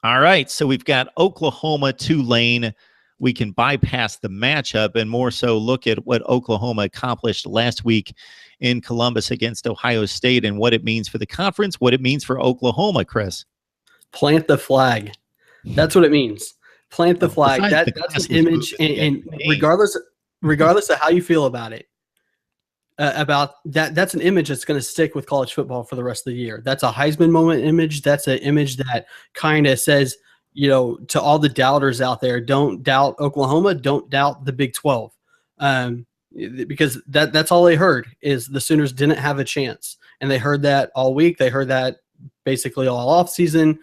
All right, so we've got Oklahoma, Tulane. We can bypass the matchup and more so look at what Oklahoma accomplished last week in Columbus against Ohio State and what it means for the conference, what it means for Oklahoma, Chris. Plant the flag. That's what it means. Plant the flag. That's an image, and regardless of how you feel about it, about that, that's an image that's going to stick with college football for the rest of the year. That's a Heisman moment image. That's an image that kind of says, to all the doubters out there, don't doubt Oklahoma, don't doubt the Big 12. Because that's all they heard is the Sooners didn't have a chance. And they heard that all week. They heard that basically all off season.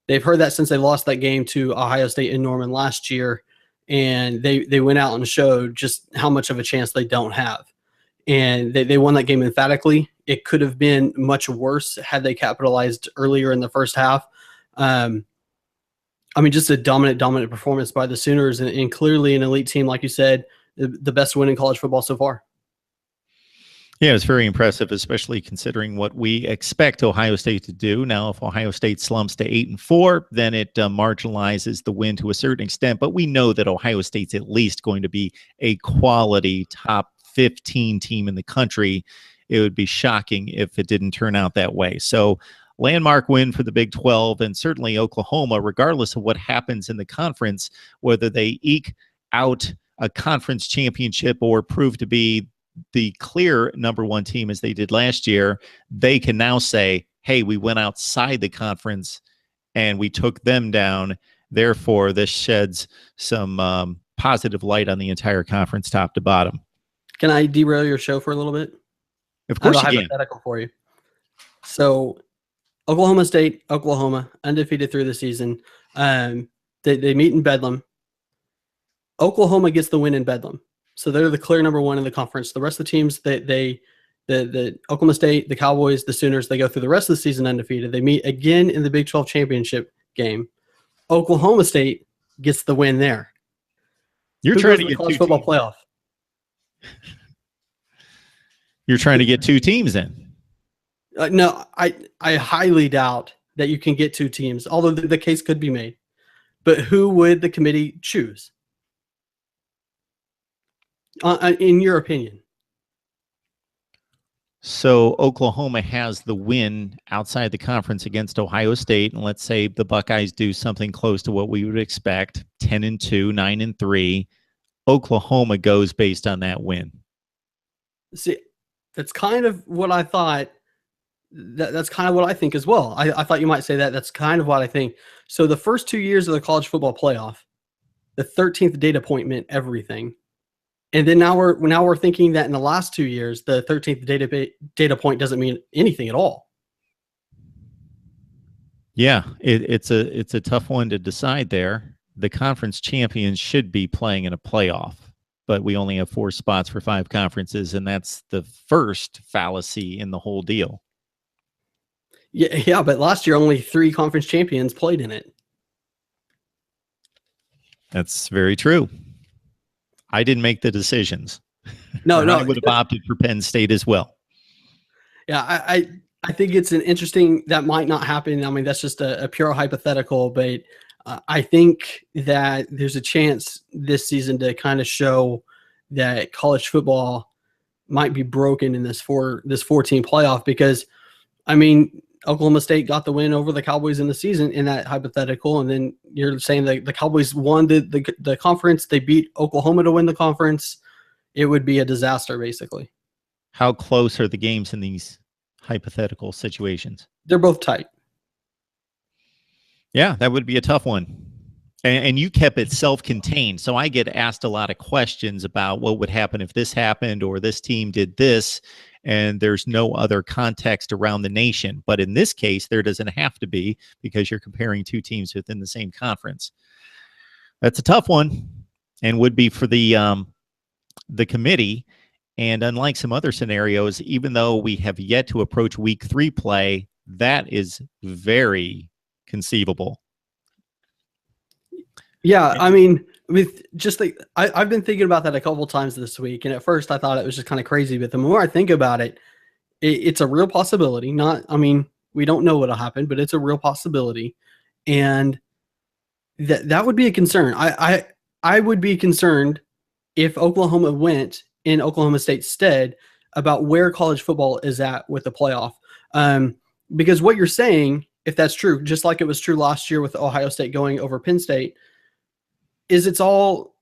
They've heard that since they lost that game to Ohio State in Norman last year. And they went out and showed just how much of a chance they don't have. And they won that game emphatically. It could have been much worse had they capitalized earlier in the first half. Just a dominant performance by the Sooners, and clearly an elite team, like you said, the best win in college football so far. Yeah, it's very impressive, especially considering what we expect Ohio State to do. Now, if Ohio State slumps to 8-4, then it marginalizes the win to a certain extent. But we know that Ohio State's at least going to be a quality top 15 team in the country. It would be shocking if it didn't turn out that way. So landmark win for the Big 12, and certainly Oklahoma, regardless of what happens in the conference, whether they eke out a conference championship or prove to be the clear number one team as they did last year, they can now say, hey, we went outside the conference and we took them down. Therefore, this sheds some positive light on the entire conference top to bottom. Can I derail your show for a little bit? Of course I have a hypothetical for you. So Oklahoma State, Oklahoma, undefeated through the season. They meet in Bedlam. Oklahoma gets the win in Bedlam. So they're the clear number one in the conference. The rest of the teams, the Oklahoma State, the Cowboys, the Sooners, they go through the rest of the season undefeated. They meet again in the Big 12 championship game. Oklahoma State gets the win there. You're trying to get college football playoff. You're trying to get two teams in. No, I highly doubt that you can get two teams, although the case could be made. But who would the committee choose? In your opinion? So Oklahoma has the win outside the conference against Ohio State, and let's say the Buckeyes do something close to what we would expect, 10-2, 9-3. Oklahoma goes based on that win. See, that's kind of what I thought. That's kind of what I think as well. I thought you might say that. That's kind of what I think. So the first 2 years of the college football playoff, the 13th data point meant everything. And then now we're thinking that in the last 2 years, the 13th data point doesn't mean anything at all. Yeah, it's a tough one to decide there. The conference champions should be playing in a playoff, but we only have 4 spots for 5 conferences, and that's the first fallacy in the whole deal. Yeah, but last year only 3 conference champions played in it. That's very true. I didn't make the decisions. No. I would have opted for Penn State as well. Yeah, I think it's an interesting, that might not happen. I mean, that's just a pure hypothetical, but I think that there's a chance this season to kind of show that college football might be broken in this 4-team playoff, because, I mean, Oklahoma State got the win over the Cowboys in the season in that hypothetical, and then you're saying that the Cowboys won the conference. They beat Oklahoma to win the conference. It would be a disaster, basically. How close are the games in these hypothetical situations? They're both tight. Yeah, that would be a tough one. And you kept it self-contained. So I get asked a lot of questions about what would happen if this happened or this team did this, and there's no other context around the nation. But in this case, there doesn't have to be, because you're comparing 2 teams within the same conference. That's a tough one, and would be for the committee. And unlike some other scenarios, even though we have yet to approach week 3 play, that is very conceivable. Yeah, I mean, with just I've been thinking about that a couple times this week, and at first I thought it was just kind of crazy, but the more I think about it, it's a real possibility. We don't know what'll happen, but it's a real possibility. And That would be a concern. I would be concerned if Oklahoma went in Oklahoma State's stead about where college football is at with the playoff. Because what you're saying, if that's true, just like it was true last year with Ohio State going over Penn State, is it's all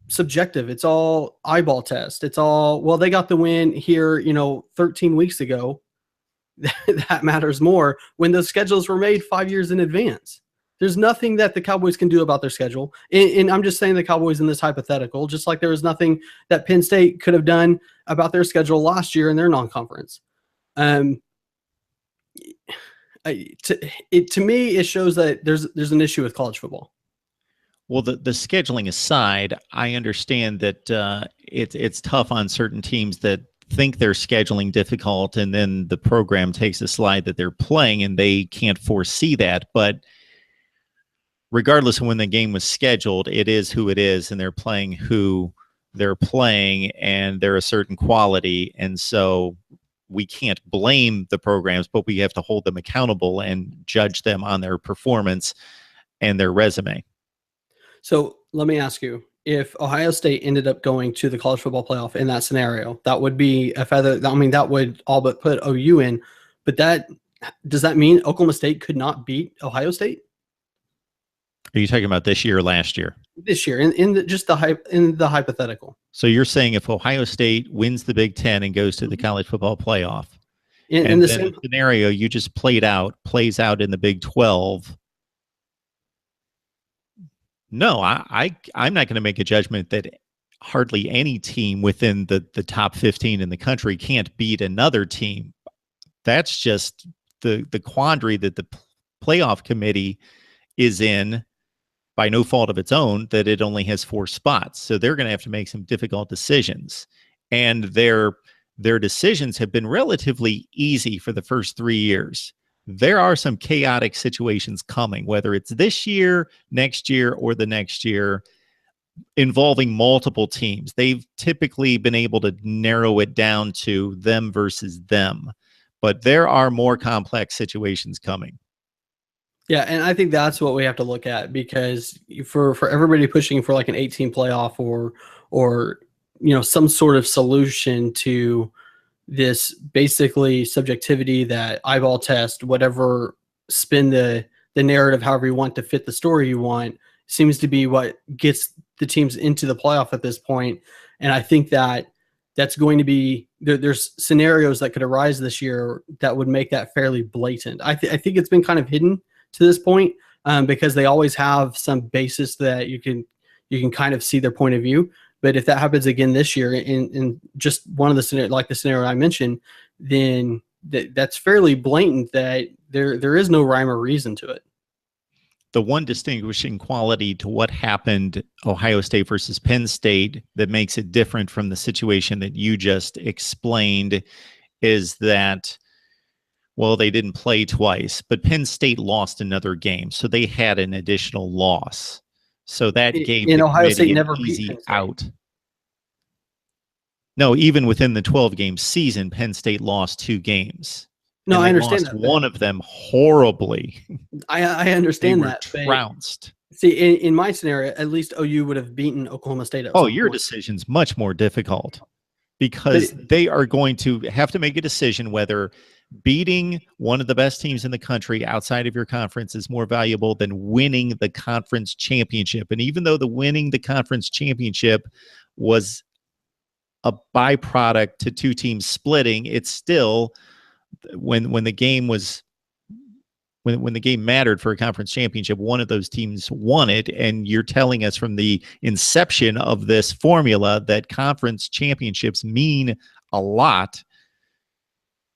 subjective. It's all eyeball test. It's all, well, they got the win here, 13 weeks ago. That matters more when the schedules were made 5 years in advance. There's nothing that the Cowboys can do about their schedule. And I'm just saying the Cowboys in this hypothetical, just like there was nothing that Penn State could have done about their schedule last year in their non-conference. To me, it shows that there's an issue with college football. Well, the scheduling aside, I understand that it's tough on certain teams that think they're scheduling difficult, and then the program takes a slide that they're playing, and they can't foresee that. But regardless of when the game was scheduled, it is who it is, and they're playing who they're playing, and they're a certain quality. And so we can't blame the programs, but we have to hold them accountable and judge them on their performance and their resume. So let me ask you, if Ohio State ended up going to the college football playoff in that scenario, that would be a feather. I mean, that would all but put OU in. But does that mean Oklahoma State could not beat Ohio State? Are you talking about this year or last year? This year, in the hypothetical. So you're saying if Ohio State wins the Big Ten and goes to the college football playoff, in the same scenario you just plays out in the Big 12. No, I'm not going to make a judgment that hardly any team within the top 15 in the country can't beat another team. That's just the quandary that the playoff committee is in by no fault of its own, that it only has 4 spots. So they're going to have to make some difficult decisions. And their decisions have been relatively easy for the first 3 years. There are some chaotic situations coming, whether it's this year, next year, or the next year, involving multiple teams. They've typically been able to narrow it down to them versus them. But there are more complex situations coming. Yeah, and I think that's what we have to look at, because for everybody pushing for like an 18 playoff or some sort of solution to this basically subjectivity, that eyeball test, whatever, spin the narrative however you want to fit the story you want, seems to be what gets the teams into the playoff at this point. And I think that's going to be there's scenarios that could arise this year that would make that fairly blatant. I think it's been kind of hidden to this point, because they always have some basis that you can kind of see their point of view. But if that happens again this year in just one of the scenarios, like the scenario I mentioned, then that's fairly blatant that there is no rhyme or reason to it. The one distinguishing quality to what happened Ohio State versus Penn State that makes it different from the situation that you just explained is that, well, they didn't play twice, but Penn State lost another game, so they had an additional loss. So that gave the Ohio State an never easy out. No, even within the 12-game season, Penn State lost 2 games. No, I understand that. One of them horribly. I understand that. Trounced. See, in my scenario, at least OU would have beaten Oklahoma State. Your decision's much more difficult, because they are going to have to make a decision whether beating one of the best teams in the country outside of your conference is more valuable than winning the conference championship. And even though winning the conference championship was a byproduct to 2 teams splitting, it's still, when the game mattered for a conference championship, one of those teams won it. And you're telling us from the inception of this formula that conference championships mean a lot.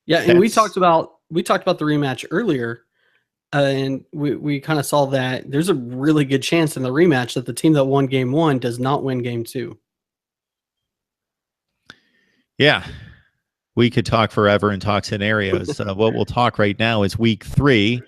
Yeah, and we talked about the rematch earlier, and we kind of saw that there's a really good chance in the rematch that the team that won game 1 does not win game 2. Yeah, we could talk forever and talk scenarios. What we'll talk right now is week 3.